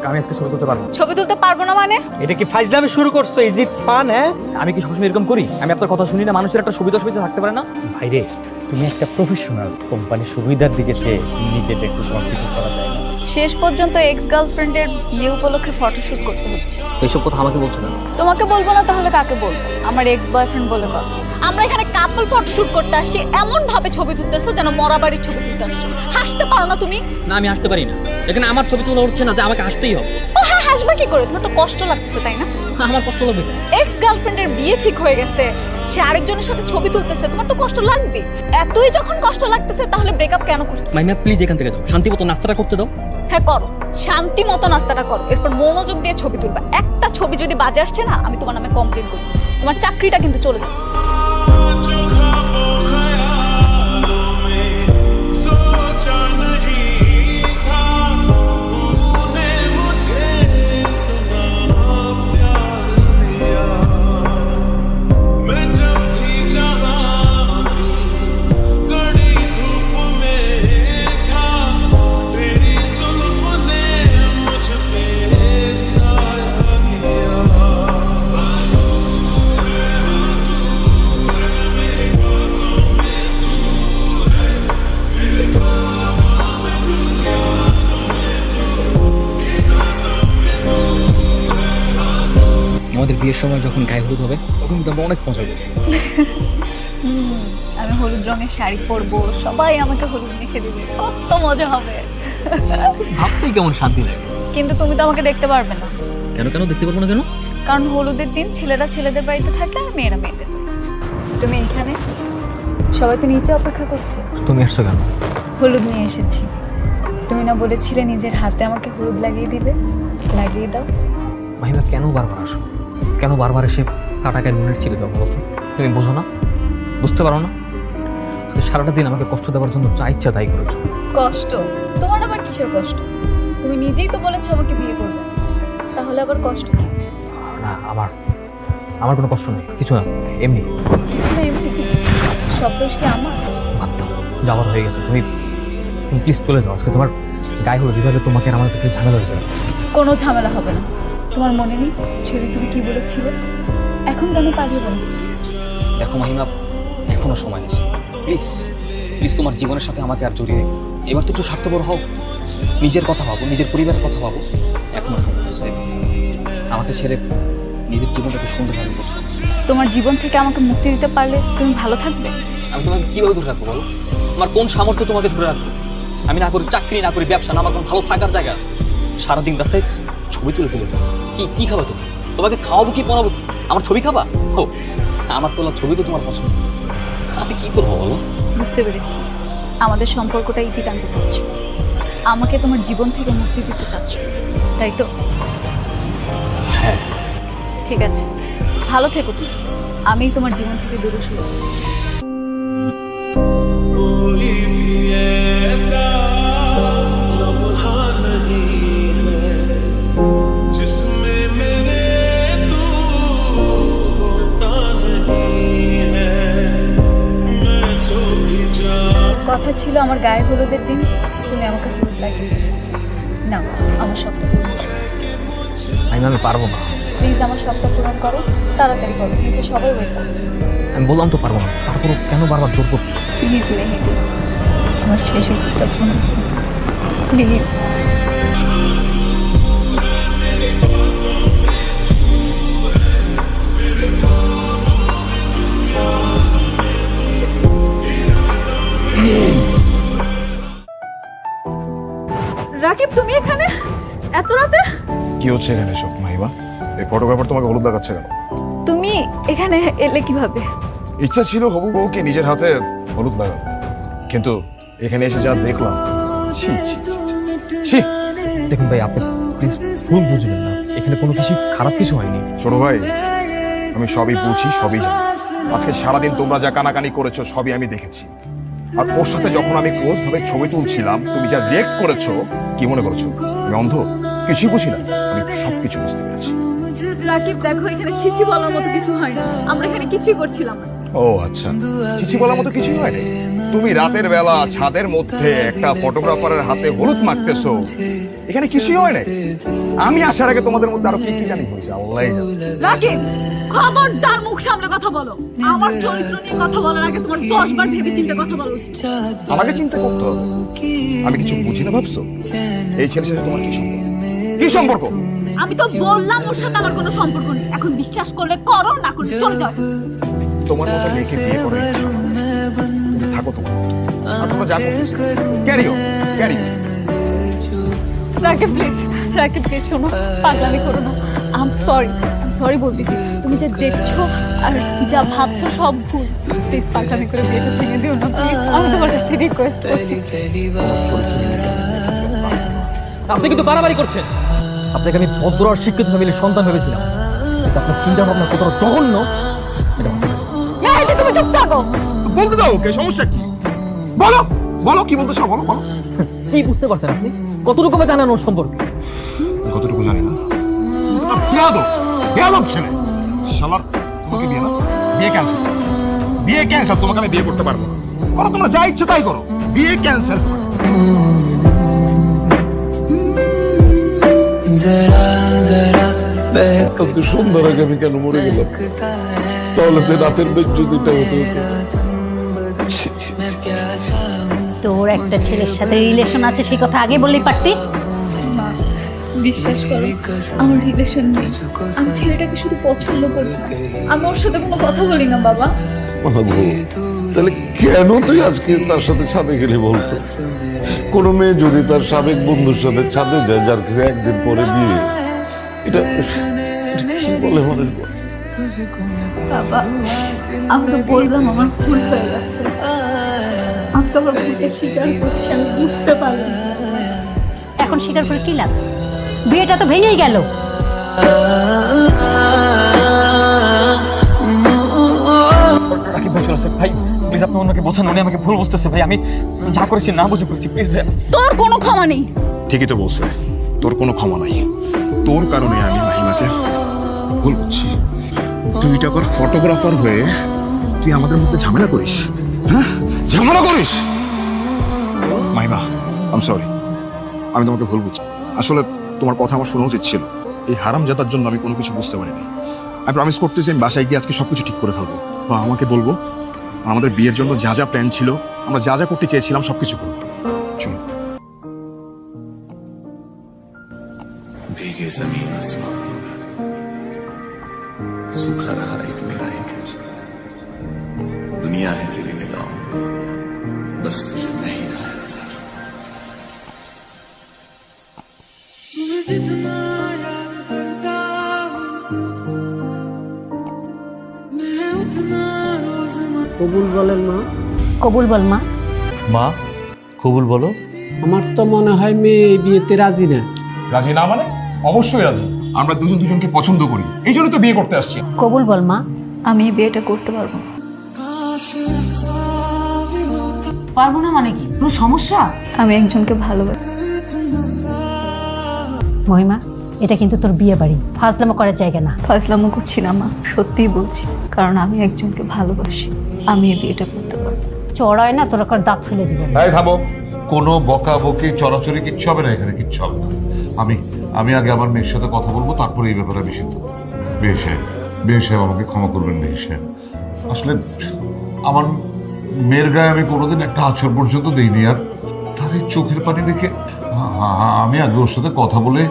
আমি আজকে ছবি তুলতে পারবো। ছবি তুলতে পারবো না মানে? এটা কি ফাইজলামি শুরু করছো? Is it fun? হ্যাঁ, আমি কি সবসময় এরকম করি? আমি আপনার কথা শুনি না? মানুষের একটা সুবিধা থাকতে পারে না? ভাইরে, তুমি একটা প্রফেশনাল, কোম্পানির সুবিধার দিকে চেয়ে নিজেটা একটু কনফিডেন্ট করা যায় না? শেষ পর্যন্ত এক্স গার্লফ্রেন্ডের বিয়ে উপলক্ষে ফটোশুট করতে হচ্ছে। এইসব কথা আমাকে বলছো না? তোমাকে বলবো না তাহলে কাকে বলবো? আমার এক্স বয়ফ্রেন্ড বলে কথা। আমরা এখানে কাপল ফটোশুট করতে আসছি, এমন ভাবে ছবি তুলতেছো যেন মরা বাড়ির ছবি তুলতে আসছো। হাসতে পারো না তুমি? না, আমি হাসতে পারি না। এখানে আমার ছবি তোলা হচ্ছে না যে আমাকে হাসতেই হবে। ও হ্যাঁ, হাসবা কি করে? তোমার তো কষ্ট লাগতেছে তাই না? আমার কষ্ট লাগবে। এক্স গার্লফ্রেন্ডের বিয়ে ঠিক হয়ে গেছে, সে আরেকজনের সাথে ছবি তুলতেছে, তোমার তো কষ্ট লাগবে। এতই যখন কষ্ট লাগতেছে তাহলে ব্রেকআপ কেন করছো? মাইমা প্লিজ এখান থেকে যাও, শান্তি মতো নাস্তাটা করতে দাও। হ্যাঁ করো, শান্তি মতো নাস্তাটা করো, এরপর মনোযোগ দিয়ে ছবি তুলবা। একটা ছবি যদি বাজে আসছে না, আমি তোমার নামে কমপ্লেন করবো। তোমার চাকরিটা কিন্তু চলে যাবে। আমাদের বিয়ের সময় যখন গায়ে হলুদ হবে তখন কিন্তু আমরা অনেক মজা করবো। আমি হলুদ রঙের শাড়ি পরবো, সবাই আমাকে হলুদ মেখে দেবে, কত মজা হবে। ভাবতেই কেমন শান্তি লাগে। কিন্তু তুমি তো আমাকে দেখতে পারবে না। কেন কেন দেখতে পারবো না কেন? কারণ হলুদের দিন ছেলেরা ছেলেদের বাড়িতে থাকে আর মেয়েরা মেয়েদের। তুমি এখানে, সবাই তো নিচে অপেক্ষা করছে। তুমি আসছো কেন? হলুদ নিয়ে এসেছি। তুমি না বলেছিলে নিজের হাতে আমাকে হলুদ লাগিয়ে দিবে? লাগিয়ে দাও। মাহিমা কেন বারবার আসো? কেন বারবার এসে কাটাকে নুনের ছিল দাও বলো? তুমি বোঝো না? বুঝতে পারো না? সারাটা দিন আমাকে কষ্ট দেওয়ার জন্য যা ইচ্ছা তাই করেছো। কষ্ট? তোমার আবার কিসের কষ্ট? তুমি নিজেই তো বলেছো আমাকে বিয়ে করবে, তাহলে আবার কষ্ট কি? না, আমার কোনো কষ্ট নেই, কিছু না, এমনি। কিছু না এমনি? সব দোষ কি আমার? যাওয়ার হয়ে গেছে, তুমি প্লিজ চলে যাও। আজকে তোমার গায়ে হলুদ দিতে তোমাকে আর আমার থেকে ঝামেলা হয়ে যাবে। কোনো ঝামেলা হবে না। তোমার মনে নেই সেদিন তুমি কি বলেছিলে? এখন কেন পাগল বলছো? দেখো মাহিমা, এখনো সময় আছে। প্লিজ প্লিজ তোমার জীবনের সাথে আমাকে আর জড়িয়ে রেখো। এবার তো একটু স্বার্থপর হও, নিজের কথা ভাবো, নিজের পরিবারের কথা ভাবো। এখনো সময় আছে। আমাকে ছেড়ে নিজের জীবনটাকে সুন্দরভাবে বোঝো। তোমার জীবন থেকে আমাকে মুক্তি দিতে পারলে তুমি ভালো থাকবে। আমি তোমাকে কিভাবে ধরে রাখবো বলো? আমার কোন সামর্থ্য তোমাকে ধরে রাখবো? আমি না করি চাকরি, না করি ব্যবসা, না আমার কোনো ভালো থাকার জায়গা আছে। সারাদিন রাস্তায় ছবি তুলে কি খাবা তুমি? তোমাকে খাওয়াবো কি, পড়াবো কি? আমার ছবি খাবা? হো, আমার তোলা ছবি তো তোমার পছন্দ। আমি কি করবো বলো? বুঝতে পেরেছি, আমাদের সম্পর্কটা ইতি টানতে চাচ্ছ, আমাকে তোমার জীবন থেকে মুক্তি দিতে চাচ্ছ, তাই তো? হ্যাঁ। ঠিক আছে, ভালো থেকো তুমি। আমি তোমার জীবন থেকে দূরে সরে যাচ্ছি। কথা ছিল আমার গায়ে হলুদের দিন তুমি আমাকে হলুদ লাগিয়ে দিবে। না, আমার স্বপ্ন পূরণ করো। আমি পারবো না। প্লিজ আমার স্বপ্ন পূরণ করো, তাড়াতাড়ি করো, নিচে সবাই ওয়েট করছে। আমি বললাম তো পারবো না, তারপরও কেন বারবার জোর করছো? প্লিজ মেহেদি, আমার শেষ ইচ্ছেটা পূরণ করো প্লিজ। রাকিব, তুমি এখানে এত রাতে? কি হচ্ছে এখানে সব মাহিমা? এই ফটোগ্রাফার তোমাকে হলুদ লাগাচ্ছে কেন? তুমি এখানে এলে কিভাবে? ইচ্ছা ছিল হবু বউকে নিজের হাতে হলুদ লাগাবো, কিন্তু এখানে এসে যা দেখলাম, ছি ছি ছি ছি, ছি। দেখুন ভাই, আপনি প্লিজ ভুল বুঝবেন না, এখানে কোনো কিছু খারাপ কিছু হয়নি। ছোট ভাই, আমি সবই বুঝি, সবই জানি। আজকে সারাদিন তোমরা যা কানাকানি করেছো সবই আমি দেখেছি। আর ওর সাথে যখন আমি ক্লোজ ভাবে ছবি তুলছিলাম, তুমি যা রিয়েক্ট করেছো, কি মনে করেছো আমি অন্ধ? কিছুই বুঝি না, আমি সবকিছু বুঝতে পেরেছি। রাকিব দেখো, এখানে ছিছি বলার মতো কিছু হয় না, আমরা এখানে কিছুই করছিলাম না। ও আচ্ছা, চিচি বলার মতো কিছুই হয়নি? তুমি রাতের বেলা ছাদের মধ্যে একটা ফটোগ্রাফারের হাতে হলুদ মাখতেছো, এখানে কিছুই হয় না। আমি আসার আগে তোমাদের মধ্যে আরো কি কি জানি হয়েছে আল্লাহই জানে। রাকিব, খবরদার মুখ সামলে কথা বলো। আমার চরিত্র নিয়ে কথা বলার আগে তোমার 10 বার ভেবে চিন্তে কথা বলা উচিত। আমাকে চিন্তা করতে হবে? আমি কিছু বুঝি না ভাবছো? এই ছেলের সাথে তোমার কি সম্পর্ক? কি সম্পর্ক? আমি তো বললাম ওর সাথে আমার কোনো সম্পর্ক নেই। এখন বিশ্বাস করলে করো, না করলে চলে যাও। তোমার মতো মেয়েকে বিয়ে করে তুমি থাকো তোমার মতো। আর তোমরা যা করছো ক্যারিও ক্যারিও। রাকিব প্লিজ, রাকিব প্লিজ শোনো, পাগলামি করো না। আই এম সরি বলতেছি। তুমি যা দেখছো আর যা ভাবছো সব ভুল। প্লিজ পাগলামি করে বিয়েটা ভেঙে দিও না প্লিজ। আমি তোমার কাছে রিকোয়েস্ট করছি। আপনি কিন্তু বাড়াবাড়ি করছেন। আপনাকে আমি ভদ্র আর শিক্ষিত ফ্যামিলির সন্তান ভেবেছিলাম, কিন্তু আপনার চিন্তা ভাবনা কতটা জঘন্য এটা ভাবতে পারিনি। মেহেদি, তুমি চুপ থাকো। বলতে দাও ওকে, সমস্যা কি? বলো বলো কি বলতে চাও, বলো বলো। কি বুঝতে পারছেন আপনি? কতটুকু জানেন ওর সম্পর্কে? কতটুকু জানি না। বেয়াদব বেয়াদব ছেলে শালার। তোমাকে বিয়ে না, বিয়ে ক্যান্সেল। বিয়ে ক্যান্সেল, তোমাকে আমি বিয়ে করতে পারবো না। করো তোমরা যা ইচ্ছে তাই করো, বিয়ে ক্যান্সেল। আজকে সন্ধ্যার আগে আমি কেন মরে গেলাম? তাহলে তো রাতের বেশ যদিটা হতে হতো। তোর একটা ছেলের সাথে রিলেশন আছে, সেই কথা আগে বললেই পারতি। বিশ্বাস করো, আমার রিলেশন নেই। আমি ছেলেটাকে শুধু পছন্দ করি। আমি ওর সাথে কোনো কথা বলি না বাবা। তাহলে কেন তুই আজকে তার সাথে ছাদে গেলি বলতো? কোন মেয়ে যদি তার সাবেক বন্ধুর সাথে ছাদে যায়, যার ঘরে একদিন পরে বিয়ে, এটা কি বলে মানুষ? বাবা, আমি তো বললাম আমার ভুল হয়ে গেছে। আমি তো আমার ভুলটা স্বীকার করছি, আমি বুঝতে পারলাম। এখন স্বীকার করে কি লাভ? বিয়েটা তো ভেঙেই গেল। রাকিব ভাই চলে ভাই, প্লিজ আপনি অন্যকে বোঝান, উনি আমাকে ভুল বুঝতেছে ভাই। আমি যা করেছি না বুঝে করেছি, প্লিজ ভাই। তোর কোনো ক্ষমা নেই। ঠিকই তো বলছে, তোর কোনো ক্ষমা নাই। তোর কারণে আমি মাহিমাকে ভুল করছি। তুই টাকার ফটোগ্রাফার হয়ে তুই আমাদের মধ্যে ঝামেলা করিস, হ্যাঁ ঝামেলা করিস। মাহিমা আই এম সরি, আমি তোমাকে ভুল বুঝছি। আসলে তোমার কথা আমার শোনা উচিত ছিল। এই হারামজাদার জন্য আমি কোনো কিছু বুঝতে পারিনি। আমি প্রমিস করতেছি আমি বাসায় গিয়ে আজকে সবকিছু ঠিক করে ফেলবো। বা আমাকে বলবো আমাদের বিয়ের জন্য যা যা প্ল্যান ছিল, আমরা যা যা করতে চেয়েছিলাম সবকিছু করবো। চল। भीगे जमीन आसमान सूखा रहा एक मेरा ही घर। दुनिया है तेरी निगाहों में, बस तुझे नहीं रहा है नजर। जितना याद करता हूँ मैं उतना रोज কবুল বলেন মা। কবুল বল মা। মা কবুল বলো। আমার তো মনে হয় মেয়ে এই বিয়েতে রাজি না। রাজি না মানে? অবশ্যই রাজি। আমরা দুজন দুজনকে পছন্দ করি, এই জন্য তো বিয়ে করতে আসছি। কবুল বল মা। আমি এই বিয়েটা করতে পারবো না। পারবো না মানে কি? কোনো সমস্যা? আমি একজনকে ভালোবাসি। মহিমা, এটা কিন্তু তোর বিয়ে বাড়ি, ফাজলামো করার জায়গা না। ফাজলামো করছি না মা, সত্যিই বলছি। কারণ আমি একজনকে ভালোবাসি। আমি এই বিয়েটা করতে পারবো। চড়ায় না তোরা কর দাঁত ফেলে দিবেন। এই থামো, কোনো বকাবকি চড়াচড়ি কিচ্ছু হবে না এখানে, কিচ্ছু হবে না। আমি আগে আমার মেয়ের সাথে কথা বলবো, তারপরে এই ব্যাপারে আমি সিদ্ধান্ত। বিয়ে সাহেব আমাকে ক্ষমা করবেন বিয়ে সাহেব। আসলে আমার মেয়ের গায়ে আমি কোনোদিন একটা আছর পর্যন্ত দিইনি, আর তার এই চোখের পানি দেখে আমি আগে ওর সাথে কথা বলে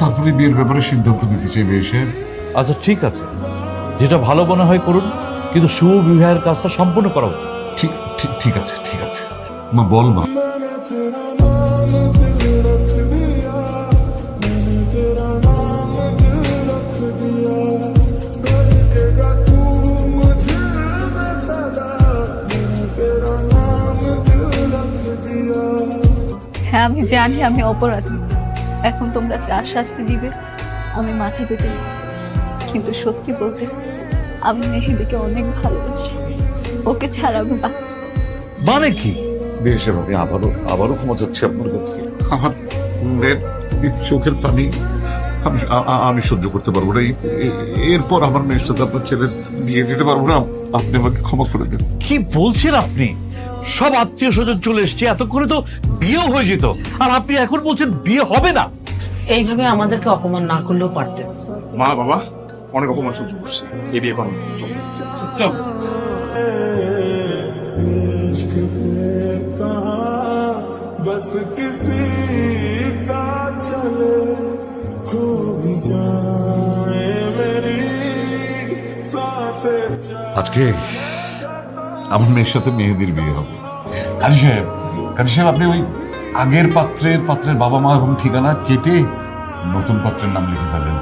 তারপরে বিয়ের ব্যাপারে সিদ্ধান্ত নিতে চাই বিয়ে সাহেব। আচ্ছা ঠিক আছে, যেটা ভালো মনে হয় করুন, কিন্তু শুভ বিবাহের কাজটা সম্পূর্ণ করা উচিত। ঠিক আছে ঠিক আছে। মা বল মা। হ্যাঁ আমি জানি আমি অপরাধী। এখন তোমরা যা শাস্তি দিবে আমি মাথা পেতে নেব। কিন্তু সত্যি বলতে আমি মেহেদিকে অনেক ভালোবাসি। ওকে ছাড়া আমি বাঁচতে পারবো না। মানে কি? বিয়ে সাহেব আমি আবারও ক্ষমা চাচ্ছি আপনার কাছে। আমার মেয়ের চোখের পানি আমি সহ্য করতে পারবো না। এরপর আমার মেয়ের সাথে আপনার ছেলের বিয়ে দিতে পারবো না। আপনি আমাকে ক্ষমা করে দেন। কি বলছেন আপনি? সব আত্মীয় স্বজন চলে এসছে, এতক্ষণে তো বিয়েও হয়ে যেত, আর আপনি এখন বলছেন বিয়ে হবে না। এইভাবে আমাদেরকে অপমান না করলেও পারতেন। মা বাবা অনেক অপমান সহ্য করছে, এই বিয়ে করো। চল। আজকে আমার মেয়ের সাথে মেহেদির বিয়ে হবে। কাজী সাহেব আপনি ওই আগের পাত্রের বাবা মা এবং ঠিকানা কেটে নতুন পাত্রের নাম লিখে ফেলেন।